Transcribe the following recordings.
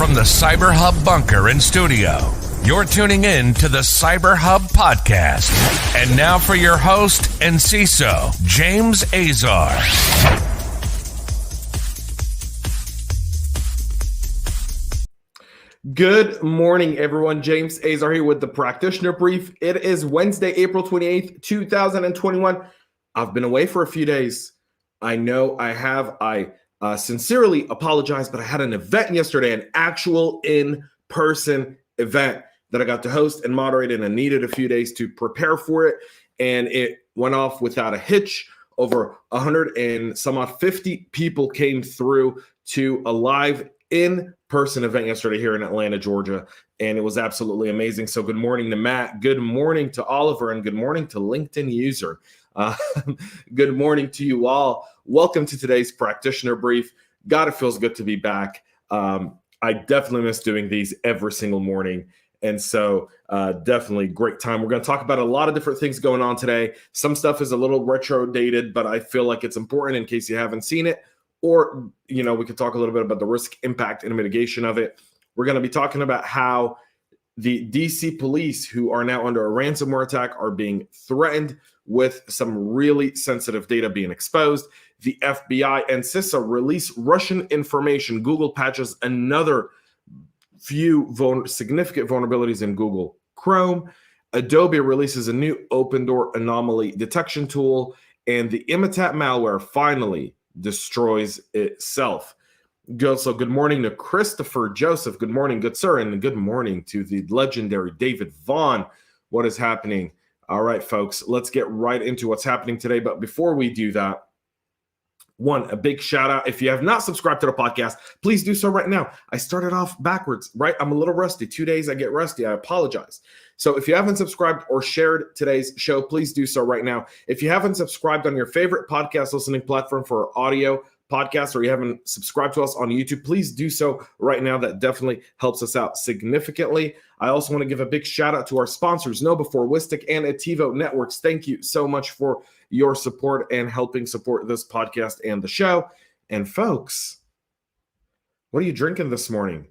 From the CyberHub bunker and studio, you're tuning in to the CyberHub podcast. And now for your host and CISO, James Azar. Good morning, everyone. James Azar here with the Practitioner Brief. It is Wednesday, April 28th, 2021. I've been away for a few days. I know I have. I sincerely apologize, but I had an event yesterday, an actual in-person event that I got to host and moderate, and I needed a few days to prepare for it. And it went off without a hitch. Over 100 and some odd 50 people came through to a live in-person event yesterday here in Atlanta, Georgia, and it was absolutely amazing. So good morning to Matt, good morning to Oliver, and good morning to LinkedIn user. Good morning to you all. Welcome to today's Practitioner Brief. God, it feels good to be back. I definitely miss doing these every single morning. And so definitely great time. We're going to talk about a lot of different things going on today. Some stuff is a little retro dated, but I feel like it's important in case you haven't seen it. Or, you know, we could talk a little bit about the risk, impact, and mitigation of it. We're going to be talking about how the DC police, who are now under a ransomware attack, are being threatened with some really sensitive data being exposed. The FBI and CISA release Russian information. Google patches another few significant vulnerabilities in Google Chrome. Adobe releases a new open door anomaly detection tool. And the Emotet malware finally destroys itself. So good morning to Christopher Joseph. Good morning, good sir. And good morning to the legendary David Vaughn. What is happening? All right, folks, let's get right into what's happening today. But before we do that, a big shout out. If you have not subscribed to the podcast, please do so right now. I started off backwards, right? I'm a little rusty. 2 days I get rusty. I apologize. So if you haven't subscribed or shared today's show, please do so right now. If you haven't subscribed on your favorite podcast listening platform for audio podcasts, or you haven't subscribed to us on YouTube, please do so right now. That definitely helps us out significantly. I also want to give a big shout out to our sponsors, KnowBe4, Wistic, and Ativo Networks. Thank you so much for your support and helping support this podcast and the show. And folks, what are you drinking this morning?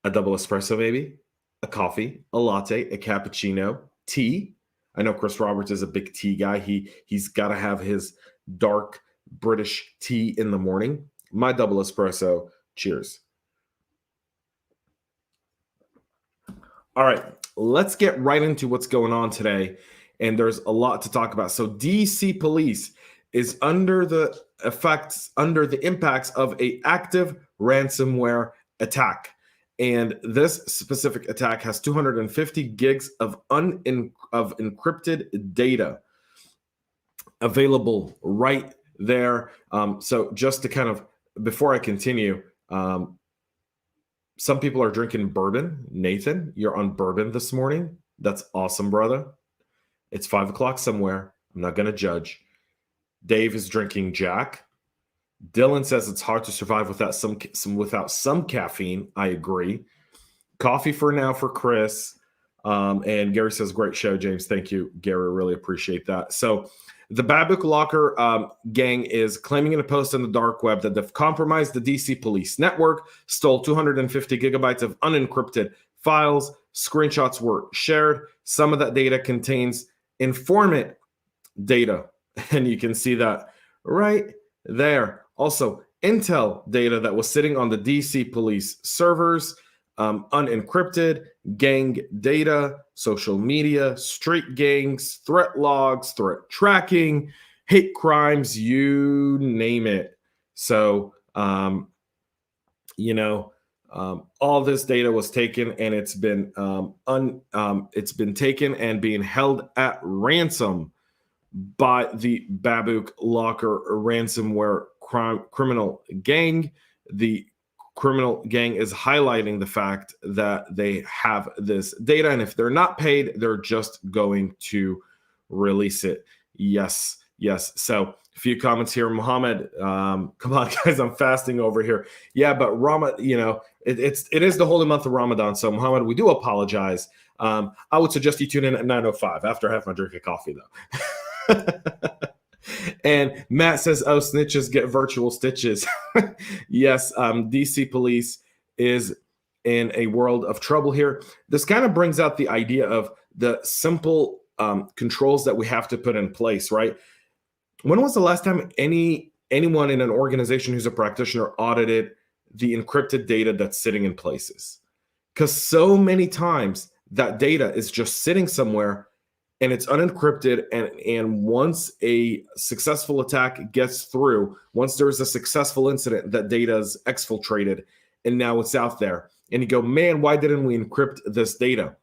A double espresso, maybe? A coffee, a latte, a cappuccino, tea? I know Chris Roberts is a big tea guy. He's got to have his dark British tea in the morning. My double espresso. Cheers. All right, let's get right into what's going on today. And there's a lot to talk about. So DC police is under the impacts of an active ransomware attack. And this specific attack has 250 gigs of encrypted data available right there. So just to kind of, before I continue, some people are drinking bourbon. Nathan, you're on bourbon this morning. That's awesome, brother. It's 5 o'clock somewhere. I'm not going to judge. Dave is drinking Jack. Dylan says it's hard to survive without some caffeine. I agree. Coffee for now for Chris. And Gary says, great show, James. Thank you, Gary. Really appreciate that. So the Babook Locker gang is claiming in a post on the dark web that they've compromised the DC police network, stole 250 gigabytes of unencrypted files. Screenshots were shared. Some of that data contains informant data, and you can see that right there. Also, intel data that was sitting on the DC police servers, unencrypted, gang data, social media, street gangs, threat logs, threat tracking, hate crimes, you name it. So, all this data was taken, and it's been taken and being held at ransom by the Babook Locker ransomware criminal gang. The criminal gang is highlighting the fact that they have this data, and if they're not paid, they're just going to release it. Yes. So a few comments here. Muhammad, come on, guys, I'm fasting over here. Yeah, but it is the holy month of Ramadan. So Muhammad, we do apologize. I would suggest you tune in at 9:05 after I have my drink of coffee, though. And Matt says, oh, snitches get virtual stitches. Yes, DC police is in a world of trouble here. This kind of brings out the idea of the simple controls that we have to put in place, right? When was the last time anyone in an organization who's a practitioner audited the encrypted data that's sitting in places? Because so many times that data is just sitting somewhere and it's unencrypted, and once a successful attack gets through, once there's a successful incident, that data is exfiltrated and now it's out there. And you go, man, why didn't we encrypt this data?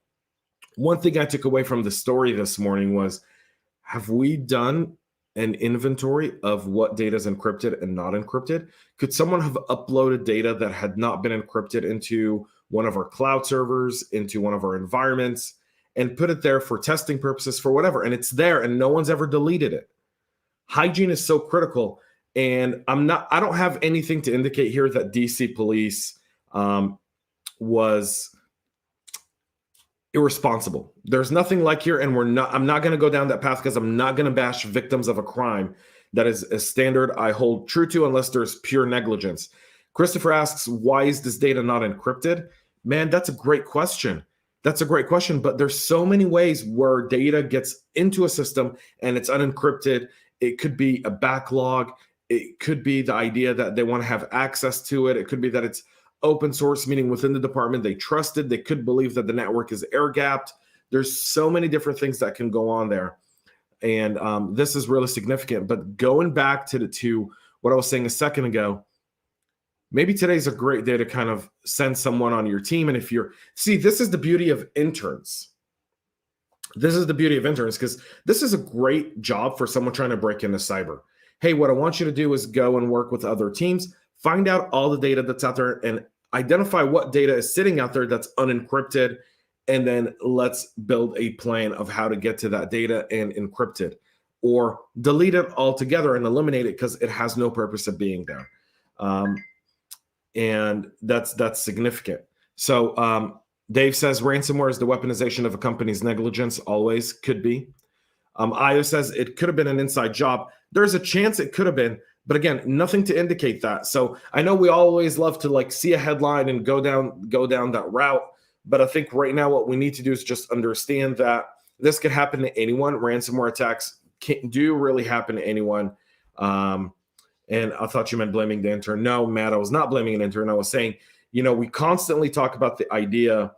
One thing I took away from the story this morning was, have we done an inventory of what data is encrypted and not encrypted? Could someone have uploaded data that had not been encrypted into one of our cloud servers, into one of our environments, and put it there for testing purposes, for whatever, and it's there and no one's ever deleted it? Hygiene is so critical. And I don't have anything to indicate here that DC police was irresponsible. There's nothing like here, and I'm not going to go down that path because I'm not going to bash victims of a crime. That is a standard I hold true to unless there's pure negligence. Christopher asks, why is this data not encrypted? Man, that's a great question. That's a great question, but there's so many ways where data gets into a system and it's unencrypted. It could be a backlog. It could be the idea that they want to have access to it. It could be that it's open source, meaning within the department they trusted. They could believe that the network is air-gapped. There's so many different things that can go on there. And this is really significant. But going back to what I was saying a second ago, maybe today's a great day to kind of send someone on your team. And if this is the beauty of interns. This is the beauty of interns, because this is a great job for someone trying to break into cyber. Hey, what I want you to do is go and work with other teams, find out all the data that's out there and identify what data is sitting out there that's unencrypted. And then let's build a plan of how to get to that data and encrypt it, or delete it altogether and eliminate it because it has no purpose of being there. And that's significant. So Dave says ransomware is the weaponization of a company's negligence. Always could be. Io says it could have been an inside job. There's a chance it could have been, but again, nothing to indicate that. So I know we always love to see a headline and go down that route, but I think right now what we need to do is just understand that this could happen to anyone. Ransomware attacks do really happen to anyone. And I thought you meant blaming the intern. No, Matt, I was not blaming an intern. I was saying, we constantly talk about the idea.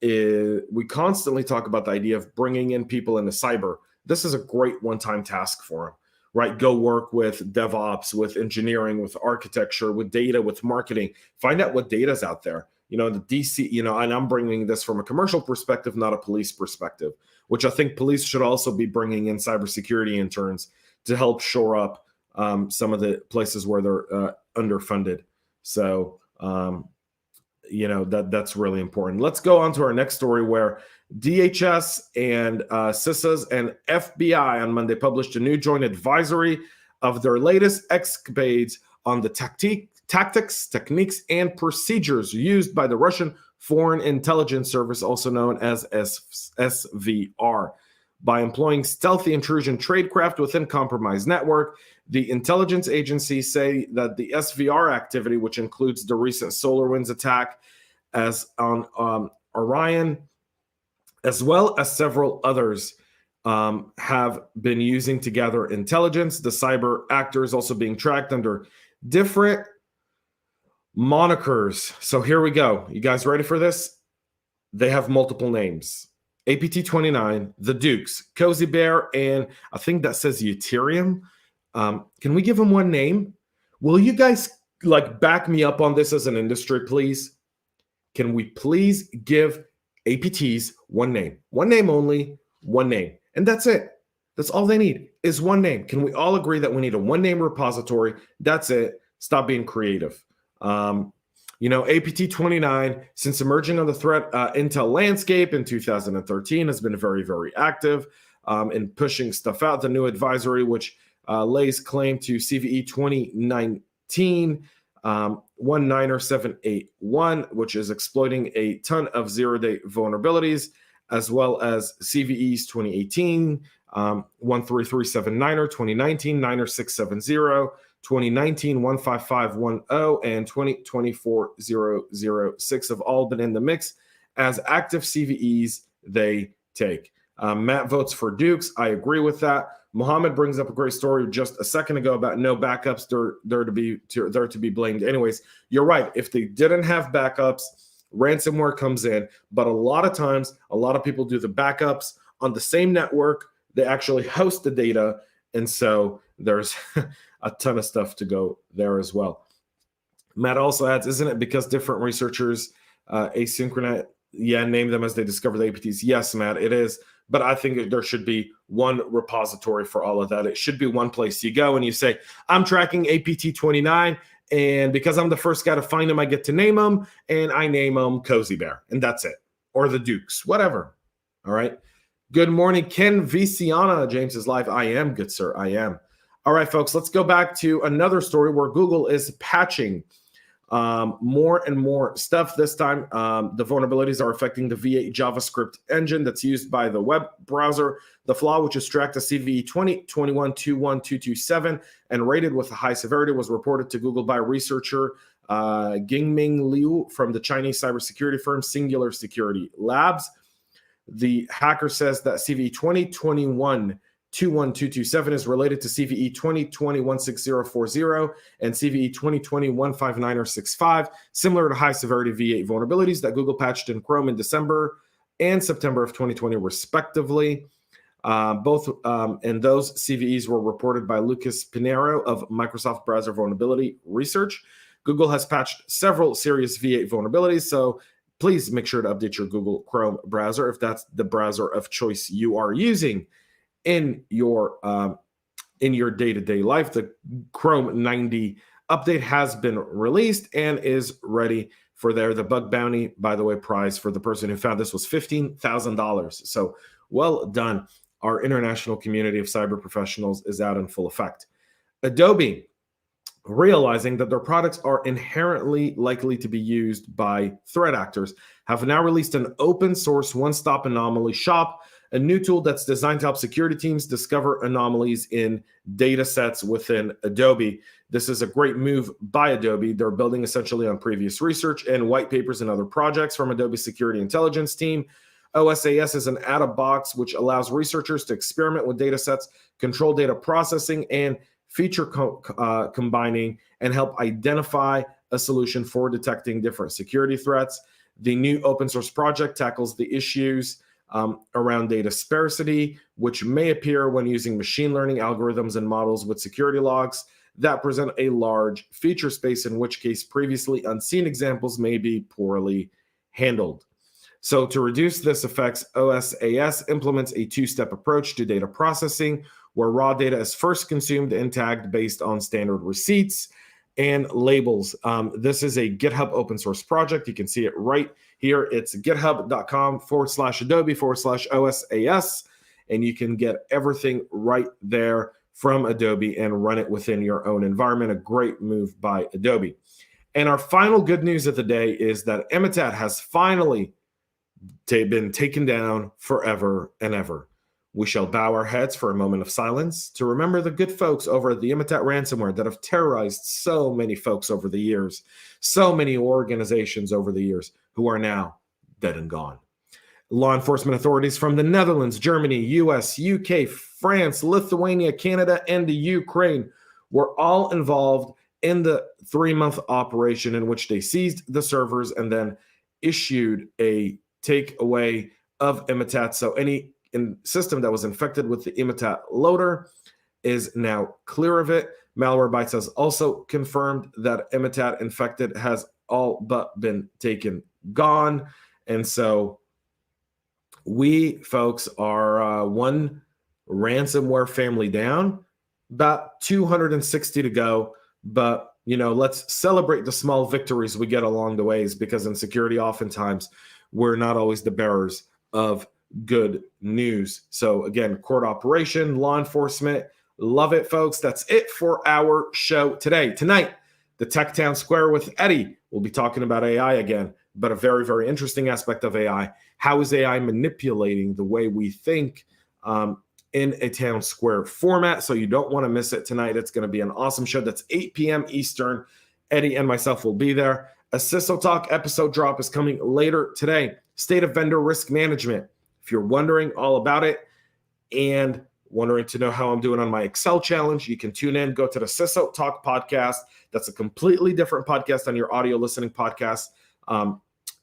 We constantly talk about the idea of bringing in people into cyber. This is a great one-time task for them, right? Go work with DevOps, with engineering, with architecture, with data, with marketing. Find out what data is out there. The DC, and I'm bringing this from a commercial perspective, not a police perspective, which I think police should also be bringing in cybersecurity interns to help shore up some of the places where they're underfunded. So, that's really important. Let's go on to our next story, where DHS and CISAs and FBI on Monday published a new joint advisory of their latest escapades on the tactics, techniques, and procedures used by the Russian Foreign Intelligence Service, also known as SVR. By employing stealthy intrusion tradecraft within compromised network, the intelligence agencies say that the SVR activity, which includes the recent SolarWinds attack as on Orion, as well as several others, have been using to gather intelligence. The cyber actors also being tracked under different monikers. So here we go. You guys ready for this? They have multiple names. APT-29, the Dukes, Cozy Bear, and I think that says Ethereum. Can we give them one name? Will you guys back me up on this as an industry, please? Can we please give APTs one name? One name only, one name. And that's it. That's all they need is one name. Can we all agree that we need a one-name repository? That's it. Stop being creative. APT-29, since emerging on the threat intel landscape in 2013, has been very, very active in pushing stuff out. The new advisory, which lays claim to CVE 2019 19781, which is exploiting a ton of zero-day vulnerabilities, as well as CVEs 2018 13379, 2019 90670, 2019 15510 and 2024 006 have all been in the mix as active CVEs they take. Matt votes for Dukes. I agree with that. Mohammed brings up a great story just a second ago about no backups. They're to be blamed. Anyways, you're right. If they didn't have backups, ransomware comes in. But a lot of times, a lot of people do the backups on the same network. They actually host the data. And so there's a ton of stuff to go there as well. Matt also adds, isn't it because different researchers asynchronous? Yeah, name them as they discover the APTs. Yes, Matt, it is. But I think there should be one repository for all of that. It should be one place you go and you say, I'm tracking APT 29. And because I'm the first guy to find them, I get to name them. And I name them Cozy Bear. And that's it. Or the Dukes, whatever. All right. Good morning, Ken Viciana. James is live. I am, good sir. I am. All right, folks, let's go back to another story where Google is patching more and more stuff. This time, the vulnerabilities are affecting the V8 JavaScript engine that's used by the web browser. The flaw, which is tracked as CVE 20.21.21227 and rated with a high severity, was reported to Google by researcher Gingming Liu from the Chinese cybersecurity firm Singular Security Labs. The hacker says that CVE 2021.21227 is related to CVE 2020.16040 and CVE 2020.15965, similar to high-severity V8 vulnerabilities that Google patched in Chrome in December and September of 2020, respectively. And those CVEs were reported by Lucas Pinheiro of Microsoft Browser Vulnerability Research. Google has patched several serious V8 vulnerabilities, so please make sure to update your Google Chrome browser if that's the browser of choice you are using in your day-to-day life. The Chrome 90 update has been released and is ready for there. The bug bounty, by the way, prize for the person who found this was $15,000. So well done. Our international community of cyber professionals is out in full effect. Adobe, realizing that their products are inherently likely to be used by threat actors, have now released an open source one-stop anomaly shop, a new tool that's designed to help security teams discover anomalies in data sets within Adobe. This is a great move by Adobe. They're building essentially on previous research and white papers and other projects from Adobe's security intelligence team. OSAS is an out-of-box which allows researchers to experiment with data sets, control data processing, and feature combining, and help identify a solution for detecting different security threats. The new open source project tackles the issues around data sparsity, which may appear when using machine learning algorithms and models with security logs that present a large feature space, in which case previously unseen examples may be poorly handled. So to reduce this effects, OSAS implements a two-step approach to data processing, where raw data is first consumed and tagged based on standard receipts and labels. This is a GitHub open source project. You can see it right here. It's github.com/Adobe/OSAS, and you can get everything right there from Adobe and run it within your own environment. A great move by Adobe. And our final good news of the day is that Emotet has finally been taken down forever and ever. We shall bow our heads for a moment of silence to remember the good folks over at the Emotet ransomware that have terrorized so many folks over the years, so many organizations over the years who are now dead and gone. Law enforcement authorities from the Netherlands, Germany, US, UK, France, Lithuania, Canada, and the Ukraine were all involved in the 3-month operation in which they seized the servers and then issued a takeaway of Emotet. So any system that was infected with the Emotet loader is now clear of it. Malwarebytes has also confirmed that Emotet infected has all but been gone. And so we, folks, are one ransomware family down, about 260 to go. But, let's celebrate the small victories we get along the ways, because in security, oftentimes, we're not always the bearers of good news. So again, court operation, law enforcement, love it, folks. That's it for our show today. Tonight, the Tech Town Square with Eddie. We'll be talking about AI again, but a very, very interesting aspect of AI. How is AI manipulating the way we think in a town square format, so you don't want to miss it tonight. It's going to be an awesome show. That's 8 p.m. Eastern. Eddie and myself will be there. A CISO Talk episode drop is coming later today. State of Vendor Risk Management. If you're wondering all about it and wondering to know how I'm doing on my Excel challenge, you can tune in, go to the CISO Talk podcast. That's a completely different podcast than your audio listening podcast.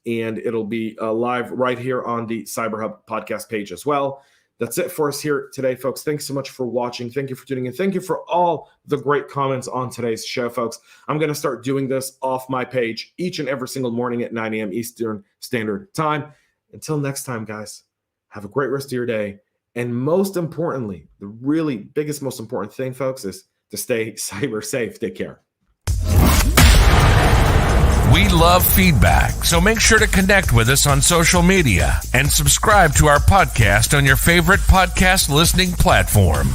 And it'll be live right here on the CyberHub podcast page as well. That's it for us here today, folks. Thanks so much for watching. Thank you for tuning in. Thank you for all the great comments on today's show, folks. I'm going to start doing this off my page each and every single morning at 9 a.m. Eastern Standard Time. Until next time, guys, have a great rest of your day. And most importantly, the really biggest, most important thing, folks, is to stay cyber safe. Take care. We love feedback, so make sure to connect with us on social media and subscribe to our podcast on your favorite podcast listening platform.